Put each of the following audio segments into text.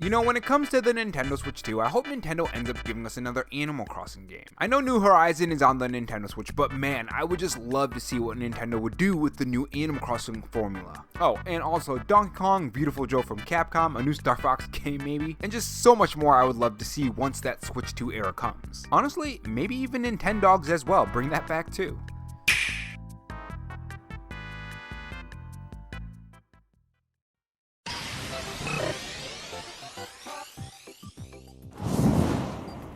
You know, when it comes to the Nintendo Switch 2, I hope Nintendo ends up giving us another Animal Crossing game. I know New Horizon is on the Nintendo Switch, but man, I would just love to see what Nintendo would do with the new Animal Crossing formula. Oh, and also Donkey Kong, Beautiful Joe from Capcom, a new Star Fox game maybe, and just so much more I would love to see once that Switch 2 era comes. Honestly, maybe even Nintendogs as well, bring that back too.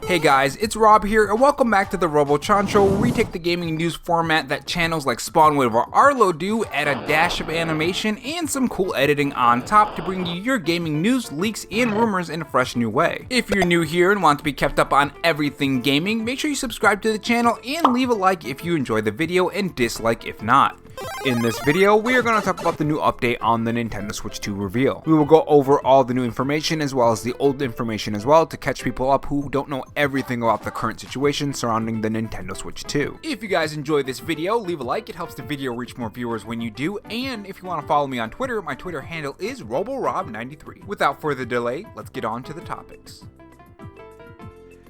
Hey guys, it's Rob here, and welcome back to the RoboChan Show, where we take the gaming news format that channels like Spawnwave or Arlo do, add a dash of animation and some cool editing on top to bring you your gaming news, leaks, and rumors in a fresh new way. If you're new here and want to be kept up on everything gaming, make sure you subscribe to the channel and leave a like if you enjoy the video and dislike if not. In this video, we are going to talk about the new update on the Nintendo Switch 2 reveal. We will go over all the new information as well as the old information as well to catch people up who don't know everything about the current situation surrounding the Nintendo Switch 2. If you guys enjoyed this video, leave a like, it helps the video reach more viewers when you do, and if you want to follow me on Twitter, my Twitter handle is RoboRob93. Without further delay, let's get on to the topics.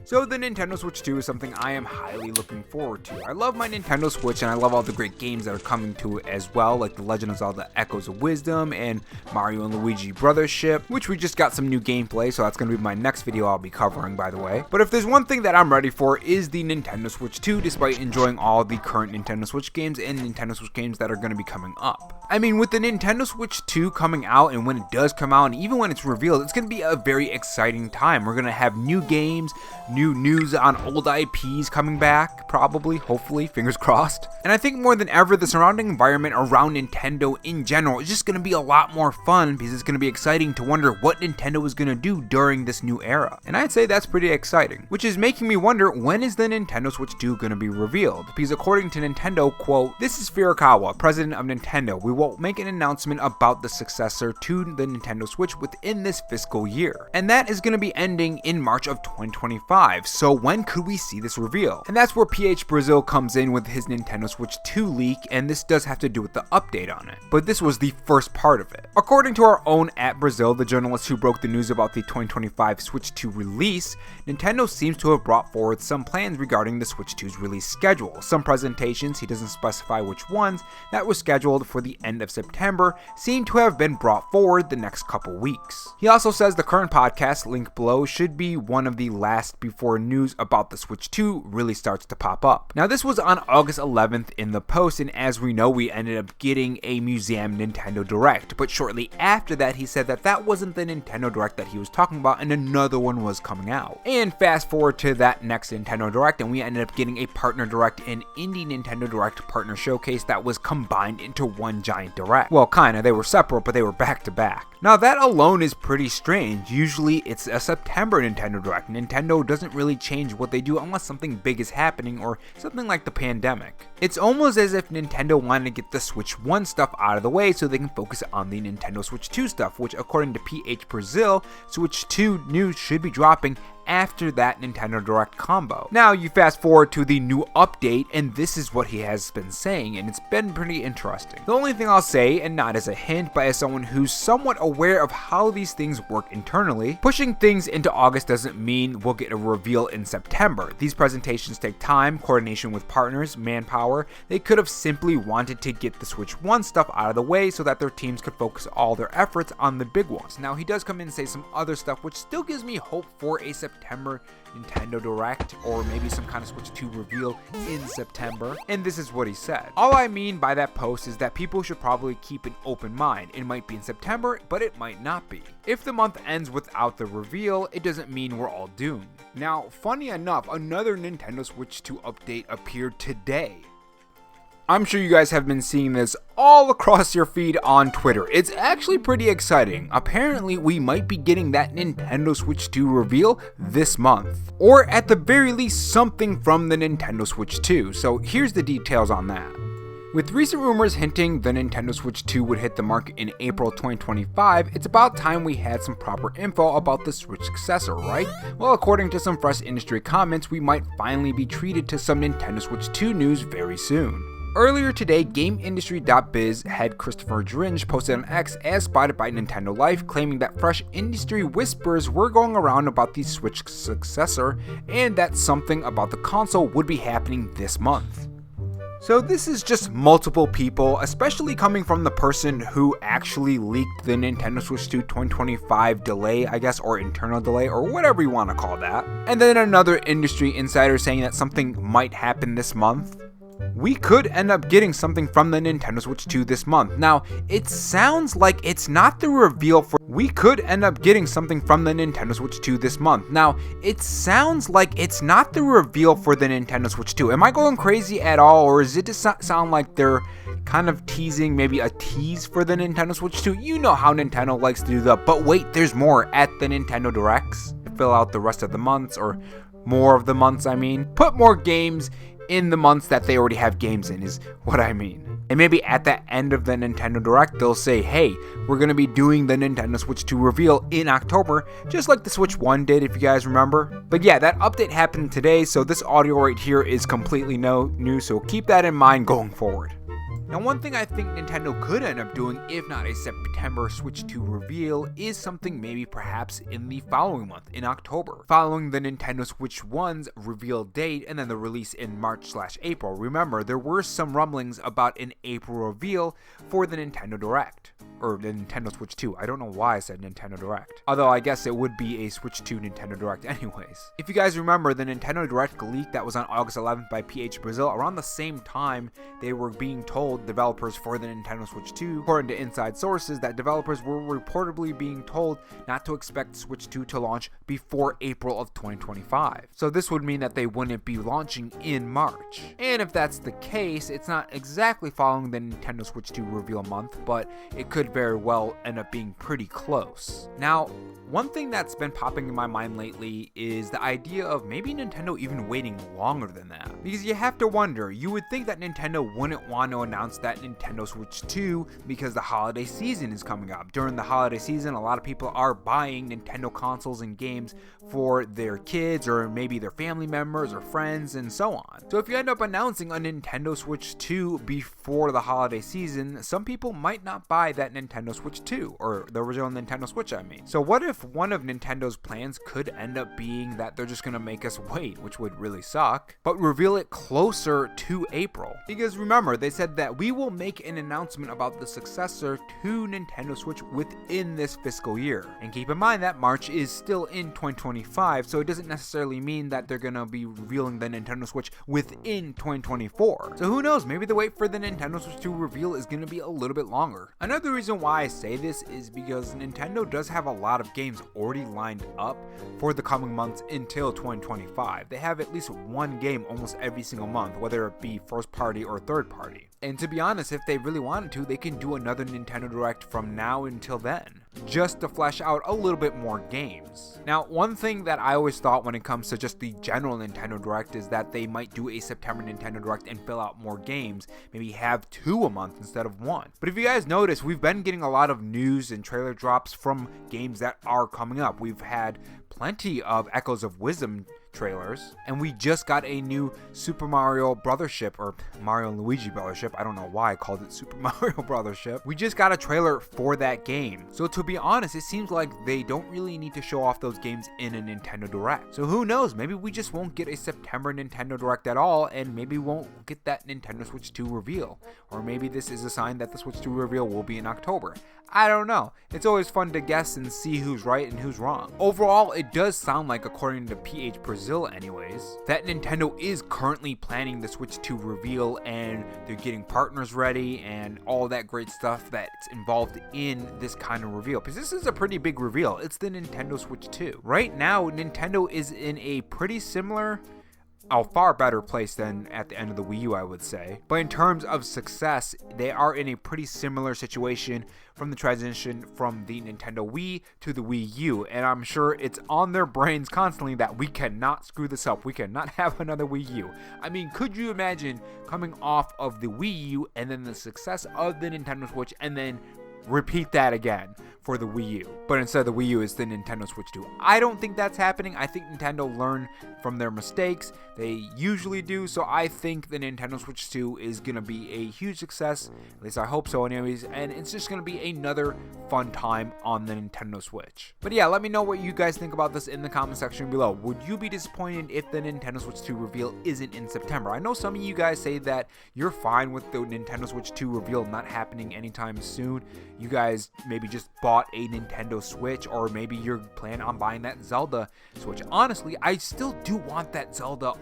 So the Nintendo Switch 2 is something I am highly looking forward to. I love my Nintendo Switch and I love all the great games that are coming to it as well, like The Legend of Zelda Echoes of Wisdom and Mario and Luigi Brothership, which we just got some new gameplay, so that's going to be my next video I'll be covering, by the way. But if there's one thing that I'm ready for is the Nintendo Switch 2, despite enjoying all the current Nintendo Switch games and Nintendo Switch games that are going to be coming up. I mean, with the Nintendo Switch 2 coming out, and when it does come out, and even when it's revealed, it's going to be a very exciting time. We're going to have new games, new news on old IPs coming back, probably, hopefully, fingers crossed. And I think more than ever, the surrounding environment around Nintendo in general is just going to be a lot more fun because it's going to be exciting to wonder what Nintendo is going to do during this new era. And I'd say that's pretty exciting, which is making me wonder, when is the Nintendo Switch 2 going to be revealed? Because according to Nintendo, quote, "This is Furukawa, president of Nintendo. We will make an announcement about the successor to the Nintendo Switch within this fiscal year." And that is going to be ending in March of 2025. So when could we see this reveal? And that's where brzil comes in with his Nintendo Switch 2 leak, and this does have to do with the update on it. But this was the first part of it. According to our own @brzil, the journalist who broke the news about the 2025 Switch 2 release, Nintendo seems to have brought forward some plans regarding the Switch 2's release schedule. Some presentations, he doesn't specify which ones, that were scheduled for the end of September seem to have been brought forward the next couple weeks. He also says the current podcast, link below, should be one of the last before news about the Switch 2 really starts to pop up. Now this was on August 11th in the post, and as we know, we ended up getting a Museum Nintendo Direct, but shortly after that he said that that wasn't the Nintendo Direct that he was talking about and another one was coming out. And fast forward to that next Nintendo Direct and we ended up getting a Partner Direct and Indie Nintendo Direct Partner Showcase that was combined into one giant Direct. Well, kinda, they were separate, but they were back to back. Now that alone is pretty strange. Usually it's a September Nintendo Direct. Nintendo doesn't really change what they do unless something big is happening or something like the pandemic. It's almost as if Nintendo wanted to get the Switch 1 stuff out of the way so they can focus on the Nintendo Switch 2 stuff, which according to brzil, Switch 2 news should be dropping after that Nintendo Direct combo. Now you fast forward to the new update and this is what he has been saying, and it's been pretty interesting. The only thing I'll say, and not as a hint but as someone who's somewhat aware of how these things work internally, pushing things into August doesn't mean we'll get a reveal in September. These presentations take time, coordination with partners, manpower. They could have simply wanted to get the Switch 1 stuff out of the way so that their teams could focus all their efforts on the big ones. Now he does come in and say some other stuff which still gives me hope for a September Nintendo Direct or maybe some kind of Switch 2 reveal in September, and this is what he said. All I mean by that post is that people should probably keep an open mind. It might be in September, but it might not be. If the month ends without the reveal, it doesn't mean we're all doomed. Now, funny enough, another Nintendo Switch 2 update appeared today. I'm sure you guys have been seeing this all across your feed on Twitter. It's actually pretty exciting. Apparently, we might be getting that Nintendo Switch 2 reveal this month. Or at the very least, something from the Nintendo Switch 2. So here's the details on that. With recent rumors hinting the Nintendo Switch 2 would hit the market in April 2025, it's about time we had some proper info about the Switch successor, right? Well, according to some fresh industry comments, we might finally be treated to some Nintendo Switch 2 news very soon. Earlier today, GameIndustry.biz head Christopher Dringe posted on X as spotted by Nintendo Life, claiming that fresh industry whispers were going around about the Switch successor and that something about the console would be happening this month. So this is just multiple people, especially coming from the person who actually leaked the Nintendo Switch 2 2025 delay, I guess, or internal delay, or whatever you want to call that. And then another industry insider saying that something might happen this month. We could end up getting something from the Nintendo Switch 2 this month. Now, it sounds like it's not the reveal for... We could end up getting something from the Nintendo Switch 2 this month. Now, it sounds like it's not the reveal for the Nintendo Switch 2. Am I going crazy at all, or is it just sound like they're kind of teasing maybe a tease for the Nintendo Switch 2? You know how Nintendo likes to do that, but wait, there's more at the Nintendo Directs. Fill out the rest of the months, or more of the months, I mean. Put more games in the months that they already have games in is what I mean. And maybe at the end of the Nintendo Direct, they'll say, hey, we're going to be doing the Nintendo Switch 2 reveal in October, just like the Switch 1 did, if you guys remember. But yeah, that update happened today, so this audio right here is completely new, so keep that in mind going forward. Now, one thing I think Nintendo could end up doing, if not a September Switch 2 reveal, is something maybe perhaps in the following month, in October, following the Nintendo Switch 1's reveal date and then the release in March/April. Remember, there were some rumblings about an April reveal for the Nintendo Direct. Or the Nintendo Switch 2. I don't know why I said Nintendo Direct. Although I guess it would be a Switch 2 Nintendo Direct anyways. If you guys remember, the Nintendo Direct leak that was on August 11th by brzil, around the same time they were being told, developers for the Nintendo Switch 2, according to inside sources, that developers were reportedly being told not to expect Switch 2 to launch before April of 2025. So this would mean that they wouldn't be launching in March. And if that's the case, it's not exactly following the Nintendo Switch 2 reveal month, but it could very well end up being pretty close. Now, one thing that's been popping in my mind lately is the idea of maybe Nintendo even waiting longer than that. Because you have to wonder, you would think that Nintendo wouldn't want to announce that Nintendo Switch 2 because the holiday season is coming up. During the holiday season, a lot of people are buying Nintendo consoles and games for their kids or maybe their family members or friends and so on. So if you end up announcing a Nintendo Switch 2 before the holiday season, some people might not buy that Nintendo Switch 2, or the original Nintendo Switch, I mean. So what if one of Nintendo's plans could end up being that they're just gonna make us wait, which would really suck, but reveal it closer to April? Because remember, they said that we will make an announcement about the successor to Nintendo Switch within this fiscal year. And keep in mind that March is still in 2025, so it doesn't necessarily mean that they're gonna be revealing the Nintendo Switch within 2024. So who knows, maybe the wait for the Nintendo Switch 2 reveal is gonna be a little bit longer. Another reason why I say this is because Nintendo does have a lot of games already lined up for the coming months until 2025. They have at least one game almost every single month, whether it be first party or third party. And to be honest, if they really wanted to, they can do another Nintendo Direct from now until then, just to flesh out a little bit more games. Now, one thing that I always thought when it comes to just the general Nintendo Direct is that they might do a September Nintendo Direct and fill out more games, maybe have 2 a month instead of 1. But if you guys notice, we've been getting a lot of news and trailer drops from games that are coming up. We've had plenty of Echoes of Wisdom trailers, and we just got a new Super Mario Brothership, or Mario and Luigi Brothership. I don't know why I called it Super Mario Brothership. We just got a trailer for that game. So to be honest, it seems like they don't really need to show off those games in a Nintendo Direct. So who knows, maybe we just won't get a September Nintendo Direct at all, and maybe we won't get that Nintendo Switch 2 reveal. Or maybe this is a sign that the Switch 2 reveal will be in October. I don't know. It's always fun to guess and see who's right and who's wrong. Overall, it does sound like, according to brzil anyways, that Nintendo is currently planning the Switch 2 reveal, and they're getting partners ready and all that great stuff that's involved in this kind of reveal. Because this is a pretty big reveal. It's the Nintendo Switch 2. Right now, Nintendo is in a pretty similar, a far better place than at the end of the Wii U, I would say. But in terms of success, they are in a pretty similar situation from the transition from the Nintendo Wii to the Wii U. And I'm sure it's on their brains constantly that we cannot screw this up. We cannot have another Wii U. I mean, could you imagine coming off of the Wii U and then the success of the Nintendo Switch and then repeat that again for the Wii U. But instead the Wii U is the Nintendo Switch 2. I don't think that's happening. I think Nintendo learned from their mistakes. They usually do. So I think the Nintendo Switch 2 is going to be a huge success. At least I hope so anyways. And it's just going to be another fun time on the Nintendo Switch. But yeah, let me know what you guys think about this in the comment section below. Would you be disappointed if the Nintendo Switch 2 reveal isn't in September? I know some of you guys say that you're fine with the Nintendo Switch 2 reveal not happening anytime soon. You guys maybe just bought a Nintendo Switch, or maybe you're planning on buying that Zelda Switch. Honestly, I still do want that Zelda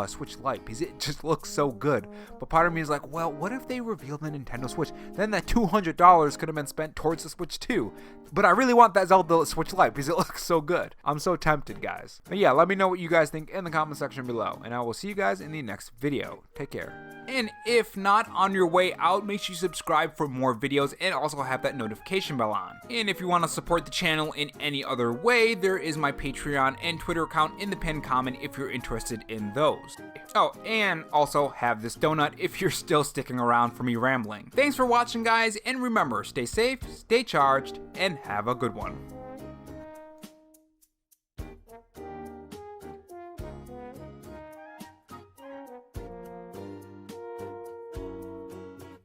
Switch Lite because it just looks so good. But part of me is like, well, what if they reveal the Nintendo Switch? Then that $200 could have been spent towards the Switch 2. But I really want that Zelda Switch Lite because it looks so good. I'm so tempted, guys. But yeah, let me know what you guys think in the comment section below. And I will see you guys in the next video. Take care. And if not, on your way out, make sure you subscribe for more videos and also have that notification bell on. And if you want to support the channel in any other way, there is my Patreon and Twitter account in the pinned comment if you're interested in those. Oh, and also have this donut if you're still sticking around for me rambling. Thanks for watching, guys, and remember, stay safe, stay charged, and have a good one.